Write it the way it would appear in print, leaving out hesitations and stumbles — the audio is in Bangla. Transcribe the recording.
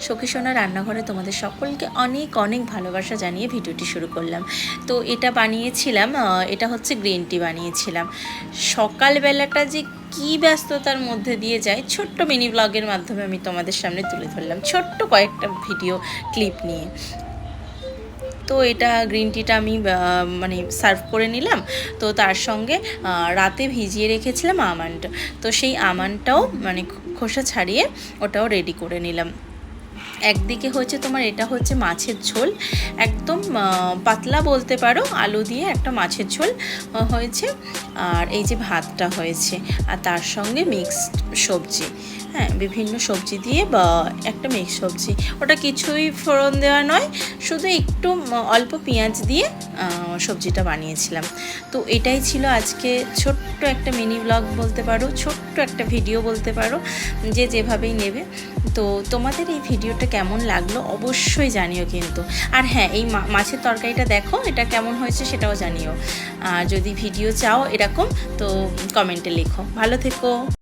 সখী সোনা রান্নাঘরে তোমাদের সকলকে অনেক অনেক ভালোবাসা জানিয়ে ভিডিওটি শুরু করলাম। তো এটা বানিয়েছিলাম, এটা হচ্ছে গ্রিন টি বানিয়েছিলাম। সকালবেলাটা যে কী ব্যস্ততার মধ্যে দিয়ে যায় ছোট্ট মিনি ব্লগের মাধ্যমে আমি তোমাদের সামনে তুলে ধরলাম, ছোট্ট কয়েকটা ভিডিও ক্লিপ নিয়ে। তো এটা গ্রিন টিটা আমি মানে সার্ভ করে নিলাম। তো তার সঙ্গে রাতে ভিজিয়ে রেখেছিলাম আমন্ড, তো সেই আমন্ডটাও মানে খোসা ছাড়িয়ে ওটাও রেডি করে নিলাম। একদিকে হচ্ছে তোমার এটা হচ্ছে মাছের ঝোল, একদম পাতলা বলতে পারো, আলু দিয়ে একটা মাছের ঝোল হয়েছে। আর এই যে ভাতটা হয়েছে, আর তার সঙ্গে মিক্সড সবজি, হ্যাঁ বিভিন্ন সবজি দিয়ে বা একটা মিক্স সবজি। ওটা কিছুই ফোড়ন দেওয়া নয়, শুধু একটু অল্প পেঁয়াজ দিয়ে সবজিটা বানিয়েছিলাম। তো এটাই ছিল আজকে ছোট্ট একটা মিনি ব্লগ বলতে পারো, ছোট্ট একটা ভিডিও বলতে পারো, যে যেভাবেই নেবে। তো তোমাদের এই ভিডিওটা কেমন লাগলো অবশ্যই জানিও কিন্তু। আর হ্যাঁ, এই মাছের তরকারিটা দেখো এটা কেমন হয়েছে সেটাও জানিও। যদি ভিডিও চাও এরকম তো কমেন্টে লেখো। ভালো থেকো।